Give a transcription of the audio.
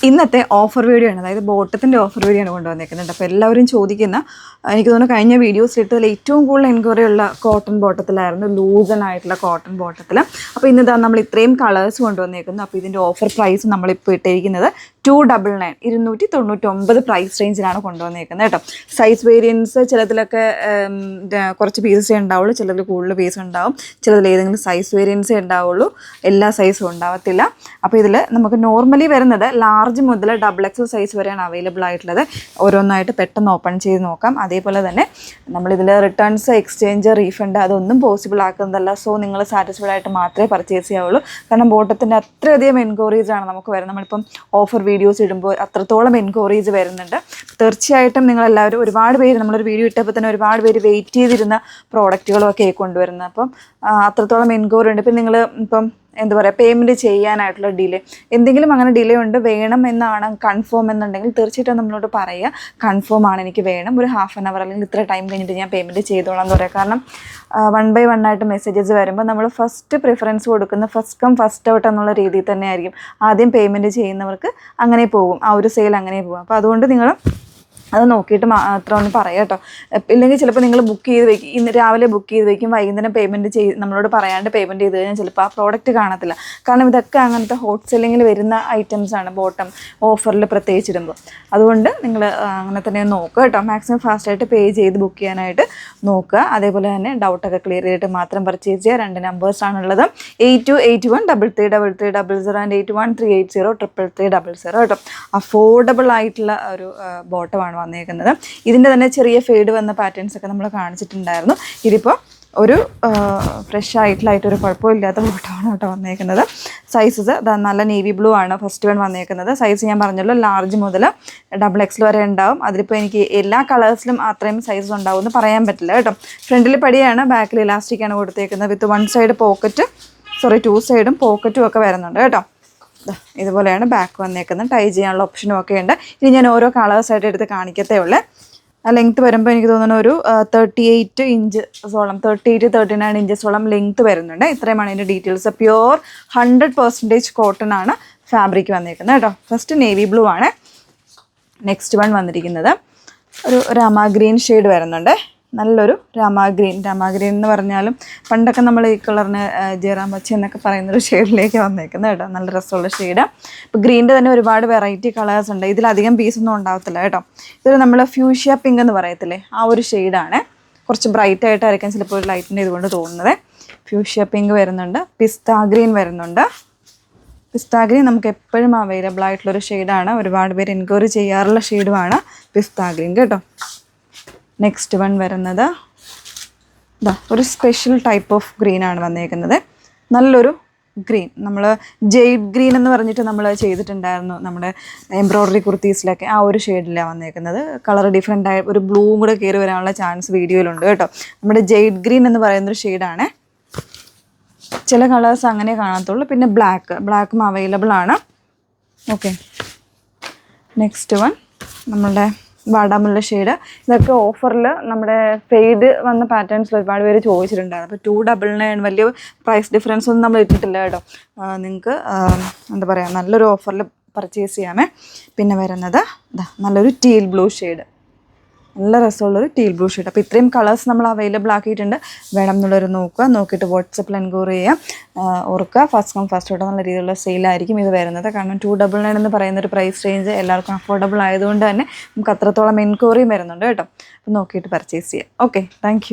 ഇന്നത്തെ offer video ആണ്, അതായത് ബോട്ടത്തിൻ്റെ ഓഫർ വീഡിയോ ആണ് കൊണ്ടുവന്നേക്കുന്നുണ്ട്. അപ്പോൾ എല്ലാവരും ചോദിക്കുന്ന, എനിക്ക് തോന്നുന്നു കഴിഞ്ഞ വീഡിയോസ് ഇട്ടതിൽ ഏറ്റവും കൂടുതൽ എൻക്വയറി ഉള്ള കോട്ടൺ ബോട്ടത്തിലായിരുന്നു, ലൂസൺ ആയിട്ടുള്ള കോട്ടൺ ബോട്ടത്തിൽ. അപ്പോൾ ഇന്നിതാ നമ്മൾ ഇത്രയും കളേഴ്സ് കൊണ്ടുവന്നേക്കുന്നു. അപ്പോൾ ഇതിൻ്റെ ഓഫർ പ്രൈസ് നമ്മളിപ്പോൾ ഇട്ടിരിക്കുന്നത് 299 299 പ്രൈസ് റേഞ്ചിലാണ് കൊണ്ടുവന്നേക്കുന്നത് കേട്ടോ. സൈസ് വേരിയൻസ് ചിലതിലൊക്കെ കുറച്ച് പീസസേ ഉണ്ടാവുള്ളൂ, ചിലതിൽ കൂടുതൽ പീസ് ഉണ്ടാവും, ചിലതിൽ ഏതെങ്കിലും സൈസ് വേരിയൻസേ ഉണ്ടാവുള്ളൂ, എല്ലാ സൈസും ഉണ്ടാവത്തില്ല. അപ്പോൾ ഇതിൽ നമുക്ക് നോർമലി വരുന്നത് ലാർജ് മുതൽ XXL സൈസ് വരെയാണ് അവൈലബിൾ ആയിട്ടുള്ളത്. ഓരോന്നായിട്ട് പെട്ടെന്ന് ഓപ്പൺ ചെയ്ത് നോക്കാം. അതേപോലെ തന്നെ നമ്മളിതിൽ റിട്ടേൺസ്, എക്സ്ചേഞ്ച്, റീഫണ്ട് അതൊന്നും പോസിബിൾ ആക്കുന്നതല്ല. സോ നിങ്ങൾ സാറ്റിസ്ഫൈഡ് ആയിട്ട് മാത്രമേ പർച്ചേസ് ചെയ്യാവുള്ളൂ. കാരണം ബോട്ടത്തിൻ്റെ അത്രയധികം എൻക്വയറീസ് ആണ് നമുക്ക് വരുന്നത്. നമ്മളിപ്പം ഓഫർ വീഡിയോസ് ഇടുമ്പോൾ അത്രത്തോളം എൻക്വയറീസ് വരുന്നുണ്ട്. തീർച്ചയായിട്ടും നിങ്ങളെല്ലാവരും, ഒരുപാട് പേര് നമ്മളൊരു വീഡിയോ ഇട്ടപ്പോൾ തന്നെ ഒരുപാട് പേര് വെയിറ്റ് ചെയ്തിരുന്ന പ്രോഡക്റ്റുകളൊക്കെ കൊണ്ടുവരുന്നത്. അപ്പം അത്രത്തോളം എൻക്വയറി ഉണ്ട്. ഇപ്പം നിങ്ങൾ എന്താ പറയുക, പേയ്മെൻറ്റ് ചെയ്യാനായിട്ടുള്ള ഡിലേ, എന്തെങ്കിലും അങ്ങനെ ഡിലേ ഉണ്ട് വേണം എന്നാണ് കൺഫേം എന്നുണ്ടെങ്കിൽ തീർച്ചയായിട്ടും നമ്മളോട് പറയുക, കൺഫേം ആണ്, എനിക്ക് വേണം, ഒരു ഹാഫ് ആൻ അവർ അല്ലെങ്കിൽ ഇത്ര ടൈം കഴിഞ്ഞിട്ട് ഞാൻ പേയ്മെൻറ്റ് ചെയ്തോളാം എന്ന് പറയാം. കാരണം 1 by 1 ആയിട്ട് മെസ്സേജസ് വരുമ്പോൾ നമ്മൾ ഫസ്റ്റ് പ്രിഫറൻസ് കൊടുക്കുന്ന ഫസ്റ്റ് കം ഫസ്റ്റ് ഔട്ട് എന്നുള്ള രീതിയിൽ തന്നെ ആയിരിക്കും. ആദ്യം പേയ്മെൻറ്റ് ചെയ്യുന്നവർക്ക് അങ്ങനെ പോകും, ആ ഒരു സെയിൽ അങ്ങനെ പോകും. അപ്പോൾ അതുകൊണ്ട് നിങ്ങൾ അത് നോക്കിയിട്ട് മാത്രം ഒന്ന് പറയാം കേട്ടോ. ഇല്ലെങ്കിൽ ചിലപ്പോൾ നിങ്ങൾ ബുക്ക് ചെയ്ത് വയ്ക്കും, ഇന്ന് രാവിലെ ബുക്ക് ചെയ്ത് വയ്ക്കും, വൈകുന്നേരം പേയ്മെൻറ്റ് നമ്മളോട് പറയാണ്ട് പേയ്മെൻറ്റ് ചെയ്ത് കഴിഞ്ഞാൽ ചിലപ്പോൾ ആ പ്രോഡക്റ്റ് കാണത്തില്ല. കാരണം ഇതൊക്കെ അങ്ങനത്തെ ഹോട്ട് സെല്ലിങ്ങിൽ വരുന്ന ഐറ്റംസാണ്, ബോട്ടം ഓഫറിൽ പ്രത്യേകിച്ച് ഇടുമ്പോൾ. അതുകൊണ്ട് നിങ്ങൾ അങ്ങനെ തന്നെ നോക്കുക കേട്ടോ. മാക്സിമം ഫാസ്റ്റായിട്ട് പേ ചെയ്ത് ബുക്ക് ചെയ്യാനായിട്ട് നോക്കുക. അതേപോലെ തന്നെ ഡൗട്ടൊക്കെ ക്ലിയർ ചെയ്തിട്ട് മാത്രം പർച്ചേസ് ചെയ്യുക. 2 നമ്പേഴ്സാണുള്ളത്, 8281333300 ആൻഡ് 8138038000 കേട്ടോ. അഫോർഡബിൾ ആയിട്ടുള്ള ഒരു ബോട്ടമാണ് വന്നേക്കുന്നത്. ഇതിൻ്റെ തന്നെ ചെറിയ ഫെയ്ഡ് വന്ന പാറ്റേൺസ് ഒക്കെ നമ്മൾ കാണിച്ചിട്ടുണ്ടായിരുന്നു. ഇതിപ്പോൾ ഒരു ഫ്രഷ് ആയിട്ടുള്ളൊരു കുഴപ്പമില്ലാത്ത ബോട്ടമാണ് കേട്ടോ വന്നേക്കുന്നത്. സൈസസ് നല്ല നേവി ബ്ലൂ ആണ് ഫസ്റ്റ് വൺ വന്നേക്കുന്നത്. സൈസ് ഞാൻ പറഞ്ഞല്ലോ, ലാർജ് മുതൽ XXL വരെ ഉണ്ടാവും. അതിലിപ്പോൾ എനിക്ക് എല്ലാ കളേഴ്സിലും അത്രയും സൈസ് ഉണ്ടാവും എന്ന് പറയാൻ പറ്റില്ല കേട്ടോ. ഫ്രണ്ടിൽ പടിയാണ്, ബാക്കിൽ ഇലാസ്റ്റിക്കാണ് കൊടുത്തേക്കുന്നത് വിത്ത് 1 സൈഡ് പോക്കറ്റ്, 2 സൈഡും പോക്കറ്റും ഒക്കെ വരുന്നുണ്ട് കേട്ടോ. ഇതുപോലെയാണ് ബാക്ക് വന്നേക്കുന്നത്. ടൈ ചെയ്യാനുള്ള ഓപ്ഷനും ഒക്കെ ഉണ്ട്. ഇനി ഞാൻ ഓരോ കളേഴ്സായിട്ട് എടുത്ത് കാണിക്കത്തേ ഉള്ളൂ. ലെങ്ത്ത് വരുമ്പോൾ എനിക്ക് തോന്നുന്നു ഒരു 38 ഇഞ്ചസോളം, 38-39 ഇഞ്ചസോളം ലെങ്ത്ത് വരുന്നുണ്ട്. ഇത്രയുമാണ് ഇതിൻ്റെ ഡീറ്റെയിൽസ്. പ്യുവർ 100% കോട്ടൺ ആണ് ഫാബ്രിക് വന്നേക്കുന്നത് കേട്ടോ. ഫസ്റ്റ് നേവി ബ്ലൂ ആണ്. നെക്സ്റ്റ് വൺ വന്നിരിക്കുന്നത് ഒരു രാമ ഗ്രീൻ ഷെയ്ഡ് വരുന്നുണ്ട്. നല്ലൊരു രാമ ഗ്രീൻ എന്ന് പറഞ്ഞാലും പണ്ടൊക്കെ നമ്മൾ ഈ കളറിന് ജയറാം പച്ച എന്നൊക്കെ പറയുന്നൊരു ഷെയ്ഡിലേക്ക് വന്നേക്കുന്നത് കേട്ടോ. നല്ല രസമുള്ള ഷെയ്ഡ്. ഇപ്പോൾ ഗ്രീൻ്റെ തന്നെ ഒരുപാട് വെറൈറ്റി കളേഴ്സ് ഉണ്ട്. ഇതിലധികം പീസൊന്നും ഉണ്ടാവത്തില്ല കേട്ടോ. ഇതൊരു നമ്മൾ ഫ്യൂഷ്യ പിങ്ക് എന്ന് പറയത്തില്ലേ, ആ ഒരു ഷെയ്ഡാണ്. കുറച്ച് ബ്രൈറ്റ് ആയിട്ടായിരിക്കും ചിലപ്പോൾ ഒരു ലൈറ്റിൻ്റെ ഇതുകൊണ്ട് തോന്നുന്നത്. ഫ്യൂഷ്യ പിങ്ക് വരുന്നുണ്ട്, പിസ്ത ഗ്രീൻ വരുന്നുണ്ട്. പിസ്ത ഗ്രീൻ നമുക്ക് എപ്പോഴും അവൈലബിൾ ആയിട്ടുള്ളൊരു ഷെയ്ഡാണ്. ഒരുപാട് പേര് എൻക്വയറി ചെയ്യാറുള്ള ഷെയ്ഡുമാണ് പിസ്ത ഗ്രീൻ കേട്ടോ. നെക്സ്റ്റ് വൺ വരുന്നത് ഒരു സ്പെഷ്യൽ ടൈപ്പ് ഓഫ് ഗ്രീൻ ആണ് വന്നേക്കുന്നത്. നല്ലൊരു ഗ്രീൻ, നമ്മൾ ജെയ്ഡ് ഗ്രീൻ എന്ന് പറഞ്ഞിട്ട് നമ്മൾ ചെയ്തിട്ടുണ്ടായിരുന്നു നമ്മുടെ എംബ്രോയ്ഡറി കുർത്തീസിലൊക്കെ, ആ ഒരു ഷെയ്ഡിലാണ് വന്നേക്കുന്നത്. കളർ ഡിഫറെൻ്റ് ആയ ഒരു ബ്ലൂവും കൂടെ കയറി വരാനുള്ള ചാൻസ് വീഡിയോയിലുണ്ട് കേട്ടോ. നമ്മുടെ ജെയ്ഡ് ഗ്രീൻ എന്ന് പറയുന്നൊരു ഷെയ്ഡാണ്. ചില കളേഴ്സ് അങ്ങനെ കാണത്തുള്ളൂ. പിന്നെ ബ്ലാക്കും അവൈലബിൾ ആണ്. ഓക്കെ, നെക്സ്റ്റ് വൺ നമ്മളുടെ വാടാമുള്ള ഷെയ്ഡ്. ഇതൊക്കെ ഓഫറിൽ നമ്മുടെ ഫെയ്ഡ് വന്ന പാറ്റേൺസിൽ ഒരുപാട് പേര് ചോദിച്ചിട്ടുണ്ടായിരുന്നു. അപ്പോൾ 299 വലിയ പ്രൈസ് ഡിഫറൻസ് ഒന്നും നമ്മൾ ഇട്ടിട്ടില്ല കേട്ടോ. നിങ്ങൾക്ക് എന്താ പറയുക, നല്ലൊരു ഓഫറിൽ പർച്ചേസ് ചെയ്യാമേ. പിന്നെ വരുന്നത് നല്ലൊരു ടീൽ ബ്ലൂ ഷെയ്ഡ്, നല്ല രസമുള്ളൊരു ടീൽ ബ്ലൂ ഷെയ്ഡ്. അപ്പോൾ ഇത്രയും കളേഴ്സ് നമ്മൾ അവൈലബിൾ ആക്കിയിട്ടുണ്ട്. വേണം എന്നുള്ളൊരു നോക്കിയിട്ട് വാട്സപ്പിൽ എൻക്വയറി ചെയ്യാം. ഓർക്കുക, ഫസ്റ്റ് കം ഫസ്റ്റ് ഔട്ട് നല്ല രീതിയിലുള്ള സെയിലായിരിക്കും ഇത് വരുന്നത്. കാരണം 299 എന്ന് പറയുന്നൊരു പ്രൈസ് റേഞ്ച് എല്ലാവർക്കും അഫോർഡബിൾ ആയതുകൊണ്ട് തന്നെ നമുക്ക് അത്രത്തോളം എൻക്വയറിയും വരുന്നുണ്ട് കേട്ടോ. അപ്പോൾ നോക്കിയിട്ട് പർച്ചേസ് ചെയ്യാം. Okay, thank you.